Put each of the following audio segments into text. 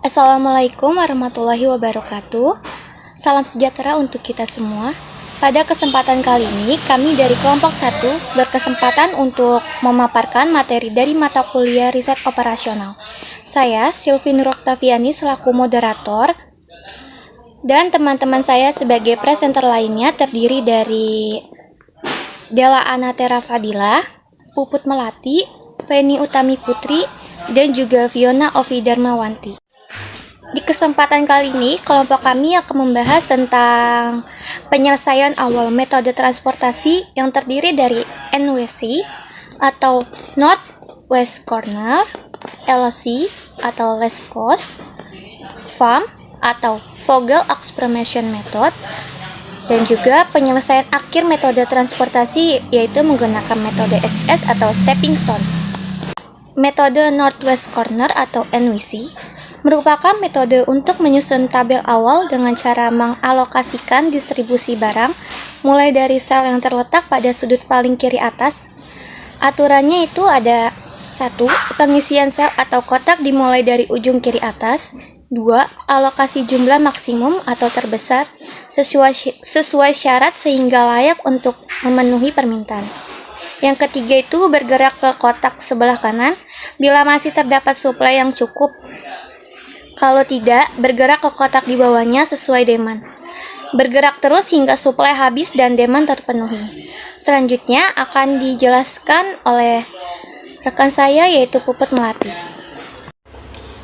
Assalamualaikum warahmatullahi wabarakatuh. Salam sejahtera untuk kita semua. Pada kesempatan kali ini, kami dari kelompok 1 berkesempatan untuk memaparkan materi dari mata kuliah riset operasional. Saya, Sylvie Nur Oktaviani selaku moderator, dan teman-teman saya sebagai presenter lainnya terdiri dari Della Anatera Fadila, Puput Melati, Feni Utami Putri, dan juga Fiona Ovi Darmawanti. Di kesempatan kali ini, kelompok kami akan membahas tentang penyelesaian awal metode transportasi yang terdiri dari NWC atau North West Corner, LC atau Less Cost, FAM atau Vogel Approximation Method, dan juga penyelesaian akhir metode transportasi yaitu menggunakan metode SS atau Stepping Stone. Metode Northwest Corner atau NWC merupakan metode untuk menyusun tabel awal dengan cara mengalokasikan distribusi barang mulai dari sel yang terletak pada sudut paling kiri atas. Aturannya itu ada 1. Pengisian sel atau kotak dimulai dari ujung kiri atas. 2. Alokasi jumlah maksimum atau terbesar sesuai syarat sehingga layak untuk memenuhi permintaan. Yang ketiga itu bergerak ke kotak sebelah kanan bila masih terdapat suplai yang cukup. Kalau tidak, bergerak ke kotak di bawahnya sesuai demand. Bergerak terus hingga suplai habis dan demand terpenuhi. Selanjutnya akan dijelaskan oleh rekan saya yaitu Puput Melati.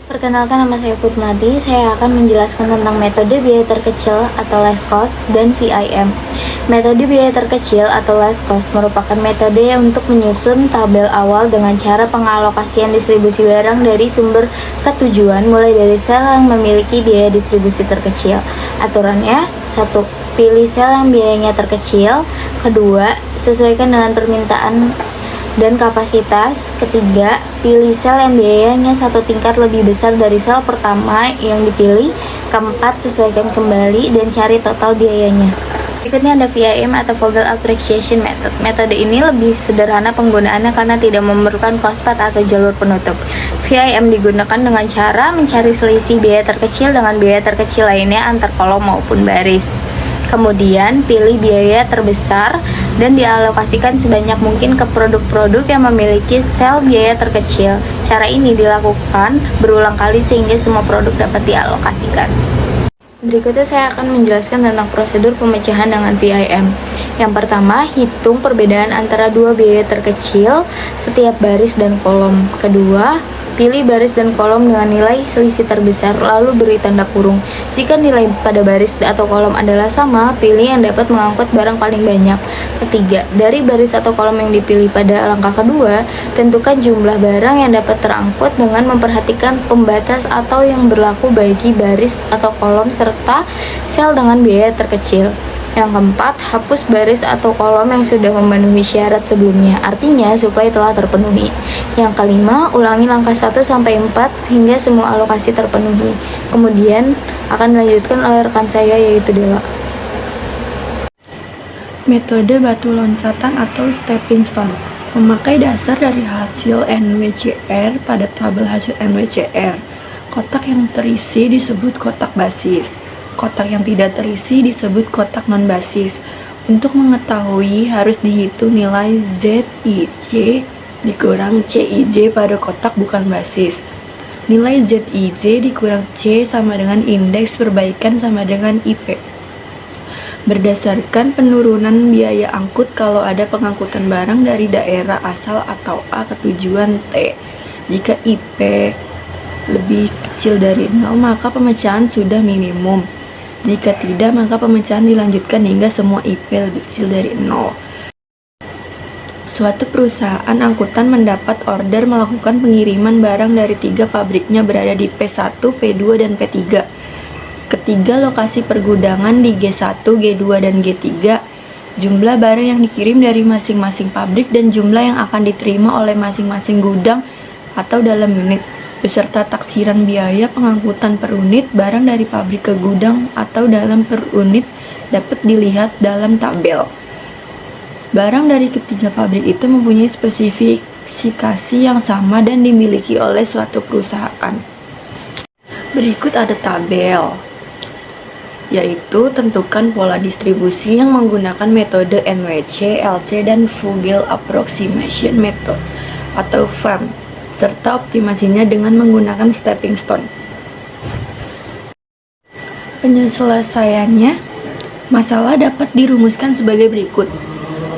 Perkenalkan, nama saya Puput Melati. Saya akan menjelaskan tentang metode biaya terkecil atau less cost dan VIM. Metode biaya terkecil atau less cost merupakan metode untuk menyusun tabel awal dengan cara pengalokasian distribusi barang dari sumber ke tujuan mulai dari sel yang memiliki biaya distribusi terkecil. Aturannya, 1. Pilih sel yang biayanya terkecil. 2. Sesuaikan dengan permintaan dan kapasitas. 3. Pilih sel yang biayanya satu tingkat lebih besar dari sel pertama yang dipilih. 4. Sesuaikan kembali dan cari total biayanya. Berikutnya ada VIM atau Vogel Approximation Method. Metode ini lebih sederhana penggunaannya karena tidak memerlukan cost path atau jalur penutup. VIM digunakan dengan cara mencari selisih biaya terkecil dengan biaya terkecil lainnya antar kolom maupun baris. Kemudian pilih biaya terbesar dan dialokasikan sebanyak mungkin ke produk-produk yang memiliki sel biaya terkecil. Cara ini dilakukan berulang kali sehingga semua produk dapat dialokasikan. Berikutnya saya akan menjelaskan tentang prosedur pemecahan dengan VIM. Yang pertama, hitung perbedaan antara dua biaya terkecil setiap baris dan kolom. Kedua, pilih baris dan kolom dengan nilai selisih terbesar, lalu beri tanda kurung. Jika nilai pada baris atau kolom adalah sama, pilih yang dapat mengangkut barang paling banyak. Ketiga, dari baris atau kolom yang dipilih pada langkah kedua, tentukan jumlah barang yang dapat terangkut dengan memperhatikan pembatas atau yang berlaku bagi baris atau kolom serta sel dengan biaya terkecil. Yang keempat, hapus baris atau kolom yang sudah memenuhi syarat sebelumnya, artinya suplai telah terpenuhi. Yang kelima, ulangi langkah 1-4 sehingga semua alokasi terpenuhi. Kemudian akan dilanjutkan oleh rekan saya yaitu Della. Metode batu loncatan atau stepping stone memakai dasar dari hasil NWCR pada tabel hasil NWCR. Kotak yang terisi disebut kotak basis. Kotak yang tidak terisi disebut kotak non-basis. Untuk mengetahui harus dihitung nilai ZIJ dikurang CIJ pada kotak bukan basis. Nilai ZIJ dikurang C sama dengan indeks perbaikan sama dengan IP. Berdasarkan penurunan biaya angkut kalau ada pengangkutan barang dari daerah asal atau A ke tujuan T. Jika IP lebih kecil dari 0, maka pemecahan sudah minimum. Jika tidak, maka pemecahan dilanjutkan hingga semua IP lebih kecil dari 0. Suatu perusahaan angkutan mendapat order melakukan pengiriman barang dari 3 pabriknya berada di P1, P2, dan P3. Ketiga lokasi pergudangan di G1, G2, dan G3. Jumlah barang yang dikirim dari masing-masing pabrik dan jumlah yang akan diterima oleh masing-masing gudang atau dalam unit, beserta taksiran biaya pengangkutan per unit barang dari pabrik ke gudang atau dalam per unit dapat dilihat dalam tabel. Barang dari ketiga pabrik itu mempunyai spesifikasi yang sama dan dimiliki oleh suatu perusahaan. Berikut ada tabel, yaitu tentukan pola distribusi yang menggunakan metode NWC, LC, dan Vogel Approximation Method atau FAM, serta optimasinya dengan menggunakan stepping stone. Penyelesaiannya, masalah dapat dirumuskan sebagai berikut.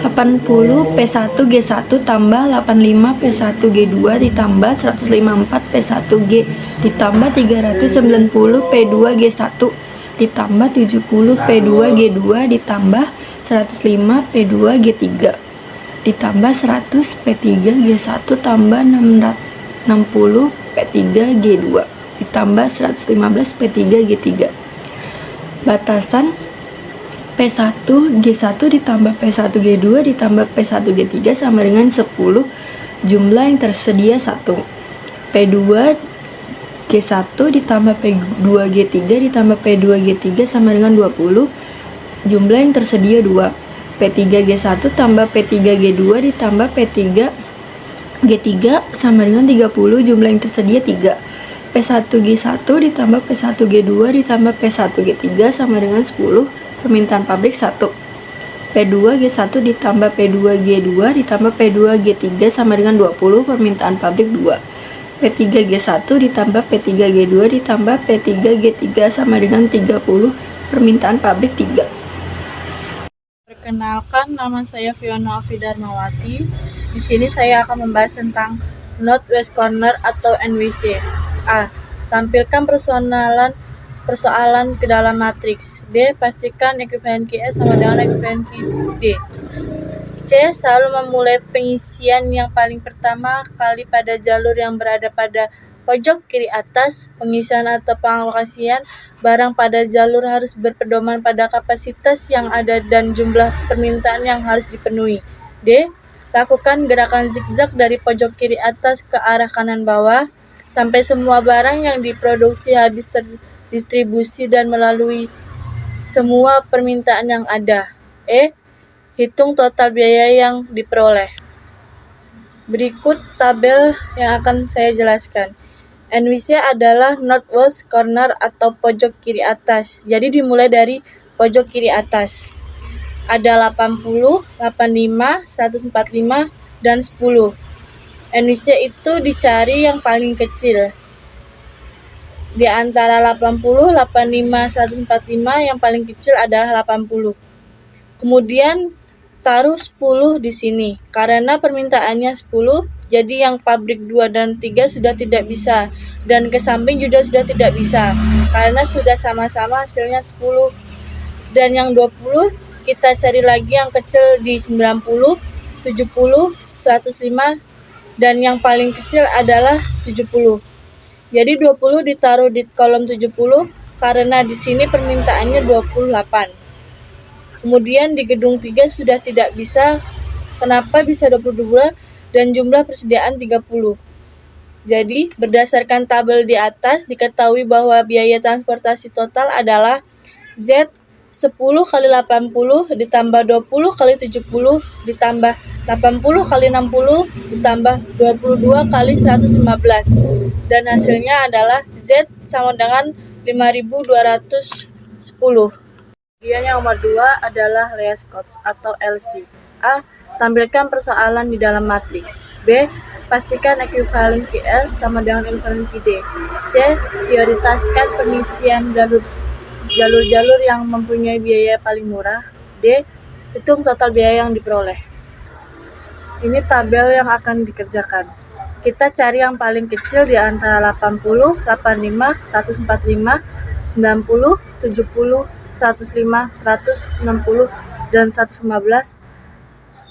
80 P1 G1 tambah 85 P1 G2 ditambah 154 P1 G ditambah 390 P2 G1 ditambah 70 P2 G2 ditambah 105 P2 G3 ditambah 100 P3 G1 tambah 60 P3 G2 ditambah 115 P3 G3. Batasan P1 G1 ditambah P1 G2 ditambah P1 G3 sama dengan 10, jumlah yang tersedia 1. P2 G1 ditambah P2 G3 ditambah P2 G3 sama dengan 20, jumlah yang tersedia 2. P3 G1 tambah P3 G2 ditambah P3 G3 sama dengan 30, jumlah yang tersedia 3. P1 G1 ditambah P1 G2 ditambah P1 G3 sama dengan 10, permintaan pabrik 1. P2 G1 ditambah P2 G2 ditambah P2 G3 sama dengan 20, permintaan pabrik 2. P3 G1 ditambah P3 G2 ditambah P3 G3 sama dengan 30, permintaan pabrik 3. Perkenalkan, nama saya Fiona Afidarmawati. Di sini saya akan membahas tentang Northwest Corner atau NWC. A. Tampilkan persoalan ke dalam matriks. B. Pastikan ekuivalen QS sama dengan ekuivalen QD. C. Selalu memulai pengisian yang paling pertama kali pada jalur yang berada pada pojok kiri atas. Pengisian atau pengalokasian barang pada jalur harus berpedoman pada kapasitas yang ada dan jumlah permintaan yang harus dipenuhi. D. Lakukan gerakan zigzag dari pojok kiri atas ke arah kanan bawah sampai semua barang yang diproduksi habis terdistribusi dan melalui semua permintaan yang ada. E. Hitung total biaya yang diperoleh. Berikut tabel yang akan saya jelaskan. NWC adalah Northwest Corner atau pojok kiri atas. Jadi dimulai dari pojok kiri atas. Ada 80, 85, 145, dan 10. NWC itu dicari yang paling kecil. Di antara 80, 85, 145 yang paling kecil adalah 80. Kemudian taruh 10 di sini. Karena permintaannya 10, jadi yang pabrik 2 dan 3 sudah tidak bisa. Dan ke samping juga sudah tidak bisa. Karena sudah sama-sama hasilnya 10. Dan yang 20 kita cari lagi yang kecil di 90, 70, 105, dan yang paling kecil adalah 70. Jadi 20 ditaruh di kolom 70 karena di sini permintaannya 28. Kemudian di gedung 3 sudah tidak bisa. Kenapa bisa 22 dan jumlah persediaan 30? Jadi berdasarkan tabel di atas diketahui bahwa biaya transportasi total adalah Z 10 kali 80 ditambah 20 kali 70 ditambah 80 kali 60 ditambah 22 kali 115 dan hasilnya adalah Z sama dengan 5210. Kemudian yang nomor 2 adalah Leas Codes atau LC. A. Tampilkan persoalan di dalam matriks. B. Pastikan ekuivalen QL sama dengan ekuivalen QD. C. Prioritaskan pengisian jalur-jalur yang mempunyai biaya paling murah. D. Hitung total biaya yang diperoleh. Ini tabel yang akan dikerjakan. Kita cari yang paling kecil di antara 80, 85, 145, 90, 70, 105, 160, dan 115.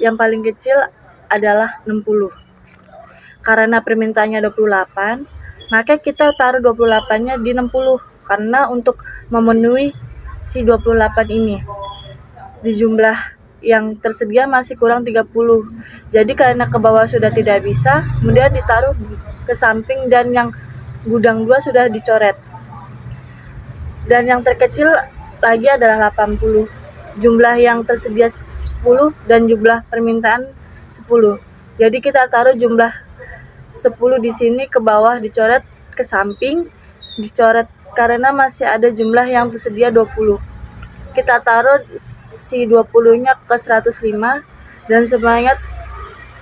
Yang paling kecil adalah 60. Karena permintaannya 28, maka kita taruh 28-nya di 60. Karena untuk memenuhi si 28 ini, di jumlah yang tersedia masih kurang 30. Jadi karena ke bawah sudah tidak bisa, kemudian ditaruh ke samping dan yang gudang 2 sudah dicoret. Dan yang terkecil lagi adalah 80. Jumlah yang tersedia 10 dan jumlah permintaan 10. Jadi kita taruh jumlah 10 di sini ke bawah dicoret ke samping dicoret karena masih ada jumlah yang tersedia 20. Kita taruh si 20-nya ke 105 dan semuanya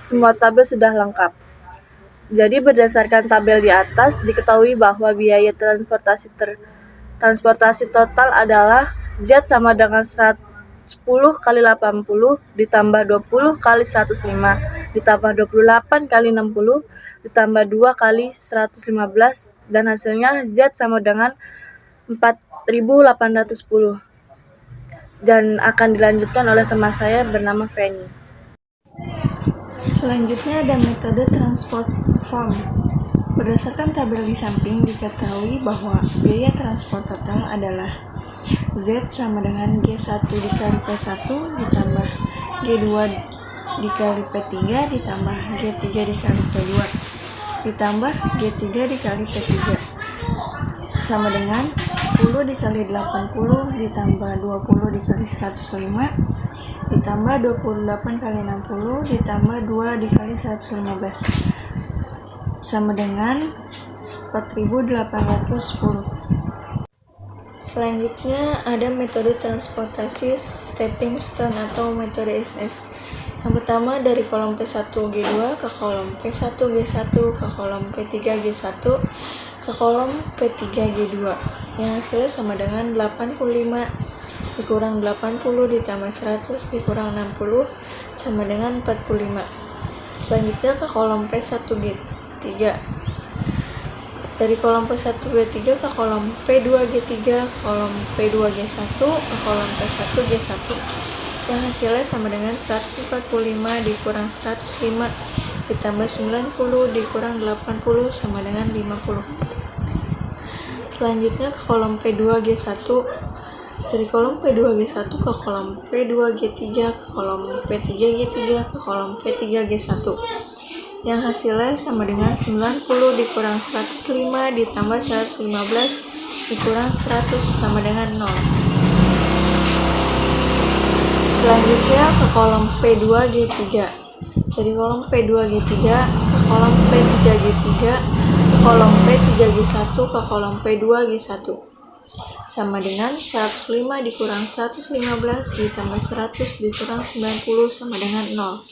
semua tabel sudah lengkap. Jadi berdasarkan tabel di atas diketahui bahwa biaya transportasi total adalah Z sama dengan 10 kali 80 ditambah 20 kali 105 ditambah 28 kali 60 ditambah 2 kali 115 dan hasilnya Z sama dengan 4.810 dan akan dilanjutkan oleh teman saya bernama Feni. Selanjutnya ada metode transport form. Berdasarkan tabel di samping diketahui bahwa biaya transport total adalah Z sama dengan G1 dikali P1 ditambah G2 dikali P3 ditambah G3 dikali P2 ditambah G3 dikali P3 sama dengan 10 dikali 80 ditambah 20 dikali 105 ditambah 28 kali 60 ditambah 2 dikali 115 sama dengan 4.810. Selanjutnya ada metode transportasi stepping stone atau metode SS. Yang pertama dari kolom P1G2 ke kolom P1G1 ke kolom P3G1 ke kolom P3G2 yang hasilnya sama dengan 85 dikurang 80 ditambah 100 dikurang 60 sama dengan 45. Selanjutnya ke kolom P1G3. Dari kolom P1G3 ke kolom P2G3 ke kolom P2G1 ke kolom P1G1 yang hasilnya sama dengan 145 dikurang 105 ditambah 90 dikurang 80 sama dengan 50. Selanjutnya ke kolom P2G1. Dari kolom P2G1 ke kolom P2G3 ke kolom P3G3 ke kolom P3G1 yang hasilnya sama dengan 90 dikurang 105 ditambah 115 dikurang 100 sama dengan 0. Selanjutnya ke kolom P2G3. Dari kolom P2G3 ke kolom P3G3 ke kolom P3G1 ke kolom P2G1 sama dengan 105 dikurang 115 ditambah 100 dikurang 90 sama dengan 0.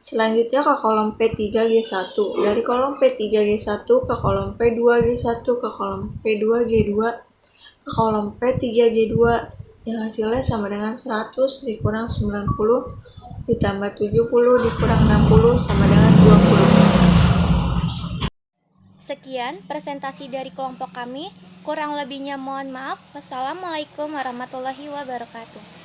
Selanjutnya ke kolom P3G1. Dari kolom P3G1 ke kolom P2G1 ke kolom P2G2 ke kolom P3G2 yang hasilnya sama dengan 100 dikurang 90 ditambah 70 dikurang 60 sama dengan 20. Sekian presentasi dari kelompok kami. Kurang lebihnya mohon maaf. Wassalamualaikum warahmatullahi wabarakatuh.